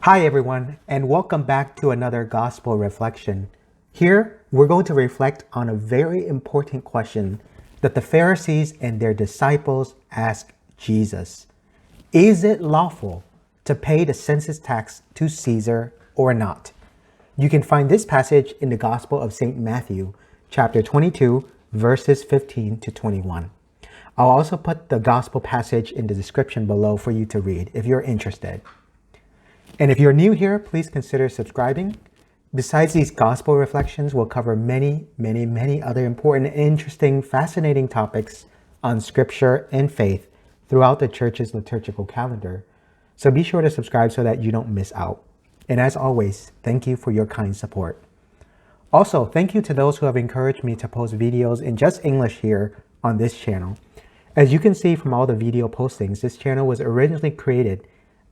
Hi, everyone, and welcome back to another gospel reflection. Here, we're going to reflect on a very important question that the Pharisees and their disciples asked Jesus. Is it lawful to pay the census tax to Caesar or not? You can find this passage in the Gospel of St. Matthew, chapter 22, verses 15 to 21. I'll also put the gospel passage in the description below for you to read if you're interested. And if you're new here, please consider subscribing. Besides these gospel reflections, we'll cover many other important, interesting, fascinating topics on scripture and faith throughout the church's liturgical calendar. So be sure to subscribe so that you don't miss out. And as always, thank you for your kind support. Also, thank you to those who have encouraged me to post videos in just English here on this channel. As you can see from all the video postings, this channel was originally created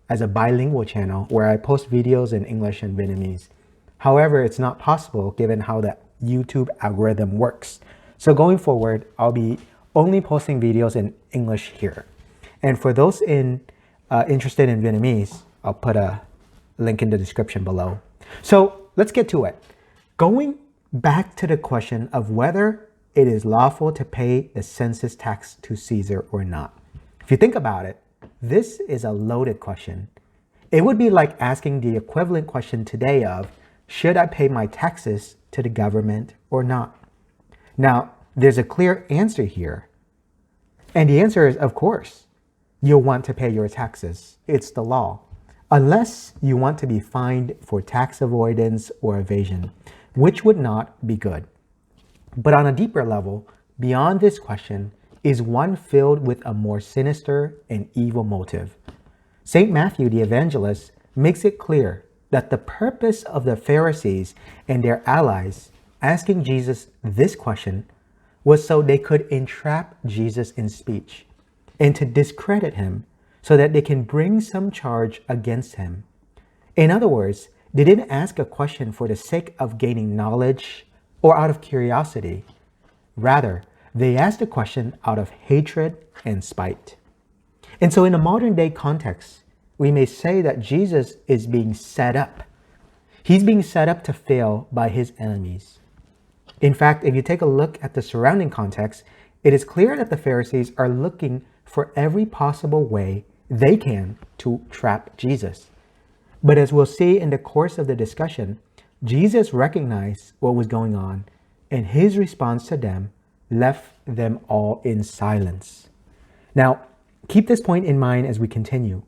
as a bilingual channel where I post videos in English and Vietnamese. However, it's not possible given how the YouTube algorithm works. So going forward, I'll be only posting videos in English here. And for those interested in Vietnamese, I'll put a link in the description below. So let's get to it. Going back to the question of whether it is lawful to pay the census tax to Caesar or not. If you think about it, this is a loaded question. It would be like asking the equivalent question today of, should I pay my taxes to the government or not? Now, there's a clear answer here. And the answer is, of course, you'll want to pay your taxes. It's the law. Unless you want to be fined for tax avoidance or evasion, which would not be good. But on a deeper level, beyond this question, is one filled with a more sinister and evil motive. St. Matthew the evangelist makes it clear that the purpose of the Pharisees and their allies asking Jesus this question was so they could entrap Jesus in speech and to discredit him so that they can bring some charge against him. In other words, they didn't ask a question for the sake of gaining knowledge or out of curiosity. Rather, they asked the question out of hatred and spite. And so in a modern day context, we may say that Jesus is being set up. He's being set up to fail by his enemies. In fact, if you take a look at the surrounding context, it is clear that the Pharisees are looking for every possible way they can to trap Jesus. But as we'll see in the course of the discussion, Jesus recognized what was going on, and his response to them left them all in silence. Now, keep this point in mind as we continue.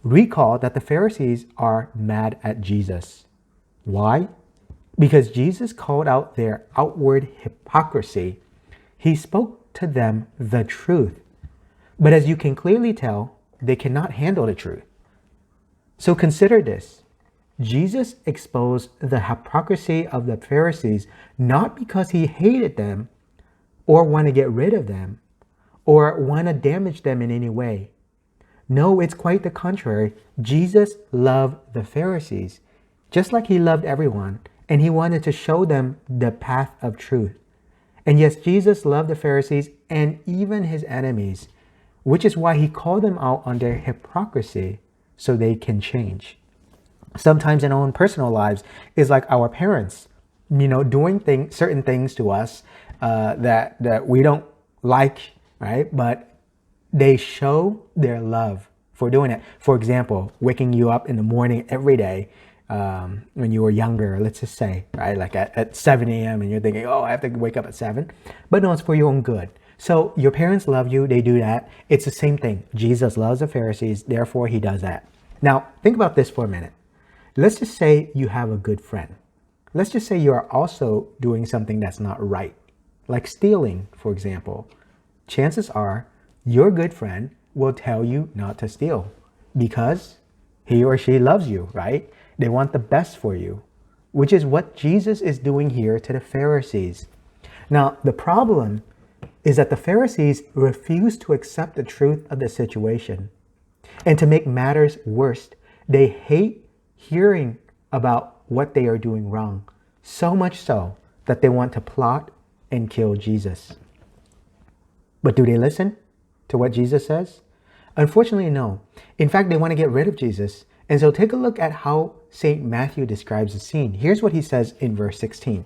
Recall that the Pharisees are mad at Jesus. Why? Because Jesus called out their outward hypocrisy. He spoke to them the truth. But as you can clearly tell, they cannot handle the truth. So consider this. Jesus exposed the hypocrisy of the Pharisees not because he hated them or want to get rid of them, or want to damage them in any way. No, it's quite the contrary. Jesus loved the Pharisees, just like he loved everyone, and he wanted to show them the path of truth. And yes, Jesus loved the Pharisees and even his enemies, which is why he called them out on their hypocrisy so they can change. Sometimes in our own personal lives, it's like our parents, doing certain things to us that we don't like, right? But they show their love for doing it. For example, waking you up in the morning every day when you were younger, let's just say, right? Like at 7 a.m. and you're thinking, oh, I have to wake up at 7. But no, it's for your own good. So your parents love you, they do that. It's the same thing. Jesus loves the Pharisees, therefore he does that. Now, think about this for a minute. Let's just say you have a good friend. Let's just say you are also doing something that's not right, like stealing, for example. Chances are your good friend will tell you not to steal because he or she loves you, right? They want the best for you, which is what Jesus is doing here to the Pharisees. Now, the problem is that the Pharisees refuse to accept the truth of the situation. And to make matters worse, they hate hearing about what they are doing wrong, so much so that they want to plot and kill Jesus. But do they listen to what Jesus says? Unfortunately, no. In fact, they want to get rid of Jesus And so take a look at how St. Matthew describes the scene. Here's what he says in verse 16.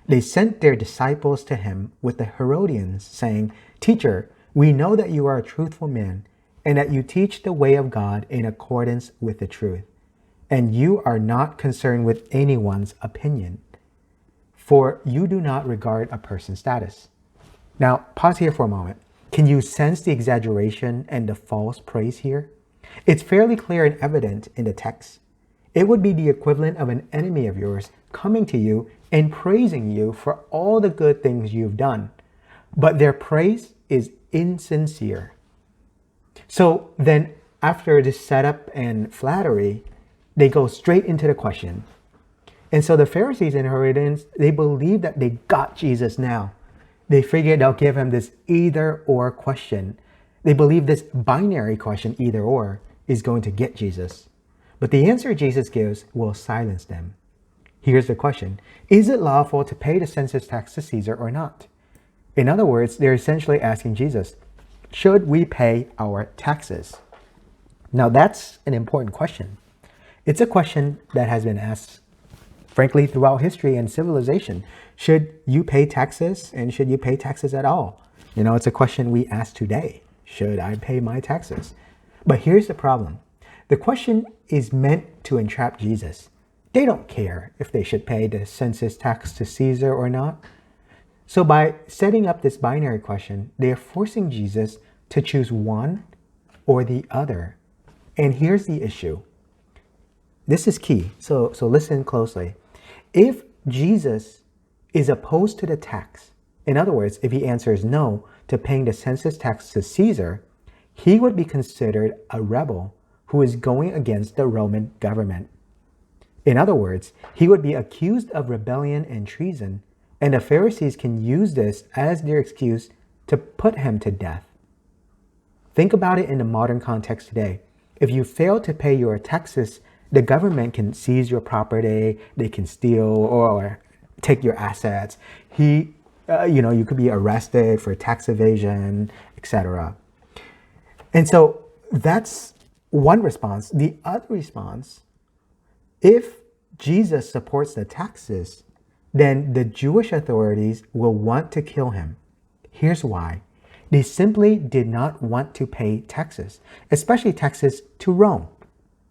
They sent their disciples to him with the Herodians, saying, Teacher, we know that you are a truthful man, and that you teach the way of God in accordance with the truth. And you are not concerned with anyone's opinion, for you do not regard a person's status. Now, pause here for a moment. Can you sense the exaggeration and the false praise here? It's fairly clear and evident in the text. It would be the equivalent of an enemy of yours coming to you and praising you for all the good things you've done. But their praise is insincere. So then after this setup and flattery, they go straight into the question. And so the Pharisees and Herodians, they believe that they got Jesus now. They figured they'll give him this either or question. They believe this binary question, either or, is going to get Jesus. But the answer Jesus gives will silence them. Here's the question. Is it lawful to pay the census tax to Caesar or not? In other words, they're essentially asking Jesus, should we pay our taxes? Now that's an important question. It's a question that has been asked, frankly, throughout history and civilization. Should you pay taxes, and should you pay taxes at all? It's a question we ask today. Should I pay my taxes? But here's the problem. The question is meant to entrap Jesus. They don't care if they should pay the census tax to Caesar or not. So by setting up this binary question, they are forcing Jesus to choose one or the other. And here's the issue. This is key. So listen closely. If Jesus is opposed to the tax, in other words, if he answers no to paying the census tax to Caesar, he would be considered a rebel who is going against the Roman government. In other words, he would be accused of rebellion and treason, and the Pharisees can use this as their excuse to put him to death. Think about it in the modern context today. If you fail to pay your taxes, the government can seize your property, they can steal or take your assets. You could be arrested for tax evasion, etc. And so that's one response. The other response, if Jesus supports the taxes, then the Jewish authorities will want to kill him. Here's why. They simply did not want to pay taxes, especially taxes to Rome,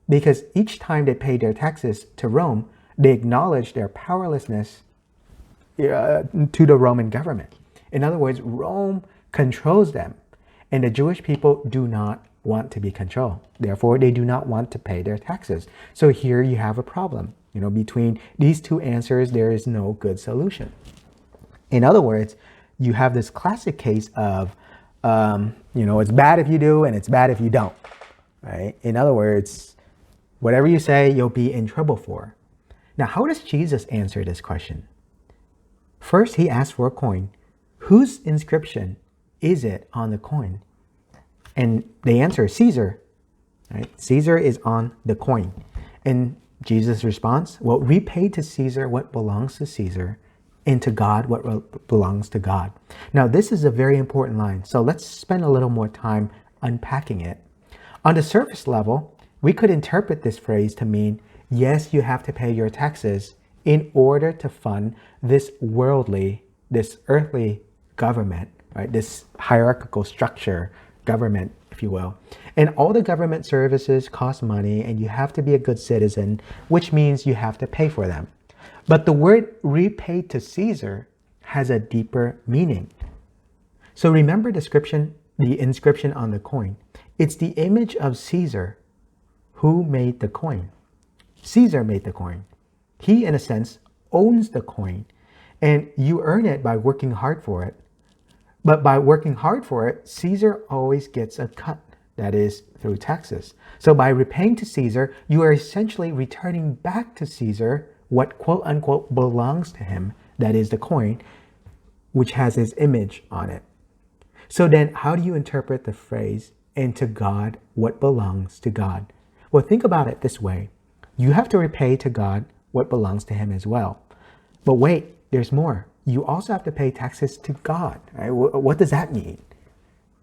because each time they paid their taxes to Rome, they acknowledged their powerlessness to the Roman government. In other words, Rome controls them, and the Jewish people do not want to be controlled. Therefore, they do not want to pay their taxes. So here you have a problem. Between these two answers, there is no good solution. In other words, you have this classic case of, it's bad if you do and it's bad if you don't, right? In other words, whatever you say, you'll be in trouble for. Now, how does Jesus answer this question? First, he asks for a coin. Whose inscription is it on the coin? And the answer is Caesar, right? Caesar is on the coin. And Jesus' response, well, repay to Caesar what belongs to Caesar, and to God what belongs to God. Now, this is a very important line, so let's spend a little more time unpacking it. On the surface level, we could interpret this phrase to mean, yes, you have to pay your taxes in order to fund this earthly government, right? This hierarchical structure, government, if you will. And all the government services cost money, and you have to be a good citizen, which means you have to pay for them. But the word repay to Caesar has a deeper meaning. So remember the inscription on the coin. It's the image of Caesar. Who made the coin? Caesar made the coin. He, in a sense, owns the coin, and you earn it by working hard for it. But by working hard for it, Caesar always gets a cut, that is, through taxes. So by repaying to Caesar, you are essentially returning back to Caesar what quote unquote belongs to him, that is the coin, which has his image on it. So then how do you interpret the phrase, and to God what belongs to God? Well, think about it this way. You have to repay to God what belongs to him as well. But wait, there's more. You also have to pay taxes to God. Right? What does that mean?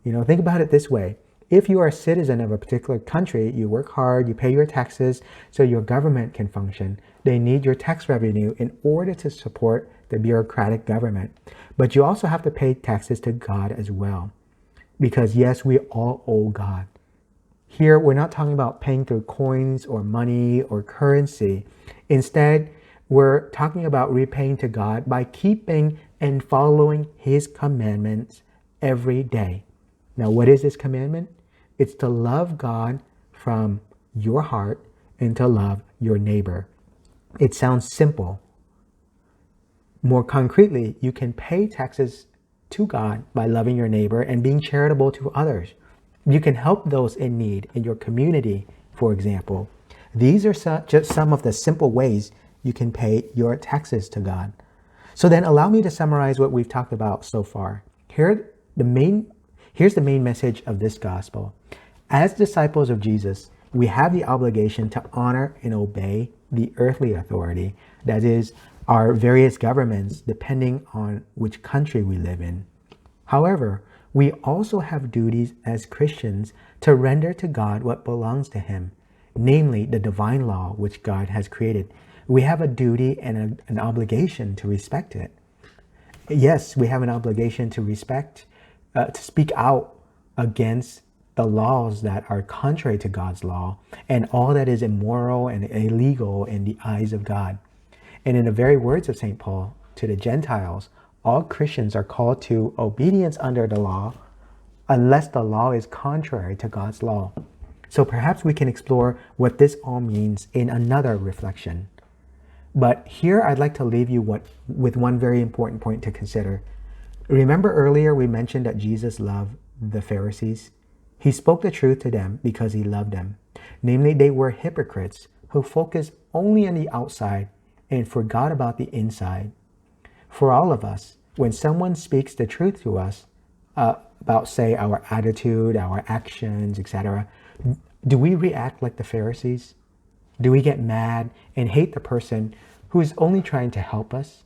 Think about it this way. If you are a citizen of a particular country, you work hard, you pay your taxes so your government can function. They need your tax revenue in order to support the bureaucratic government. But you also have to pay taxes to God as well. Because yes, we all owe God. Here, we're not talking about paying through coins or money or currency. Instead, we're talking about repaying to God by keeping and following His commandments every day. Now, what is this commandment? It's to love God from your heart and to love your neighbor. It sounds simple. More concretely, you can pay taxes to God by loving your neighbor and being charitable to others. You can help those in need in your community, for example. These are just some of the simple ways you can pay your taxes to God. So then allow me to summarize what we've talked about so far. Here's the main message of this gospel. As disciples of Jesus, we have the obligation to honor and obey the earthly authority, that is, our various governments, depending on which country we live in. However, we also have duties as Christians to render to God what belongs to Him, namely the divine law which God has created. We have a duty and an obligation to respect it. Yes, we have an obligation to respect, to speak out against the laws that are contrary to God's law and all that is immoral and illegal in the eyes of God. And in the very words of St. Paul to the Gentiles, all Christians are called to obedience under the law unless the law is contrary to God's law. So perhaps we can explore what this all means in another reflection. But here I'd like to leave you with one very important point to consider. Remember earlier we mentioned that Jesus loved the Pharisees? He spoke the truth to them because He loved them. Namely, they were hypocrites who focused only on the outside and forgot about the inside. For all of us, when someone speaks the truth to us about, say, our attitude, our actions, etc., do we react like the Pharisees? Do we get mad and hate the person who is only trying to help us?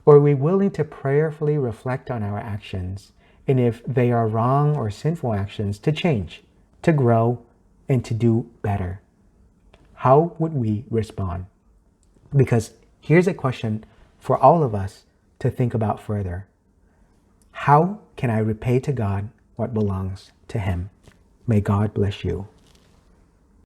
Or are we willing to prayerfully reflect on our actions, and if they are wrong or sinful actions, to change, to grow, and to do better? How would we respond? Because here's a question for all of us to think about further. How can I repay to God what belongs to Him? May God bless you.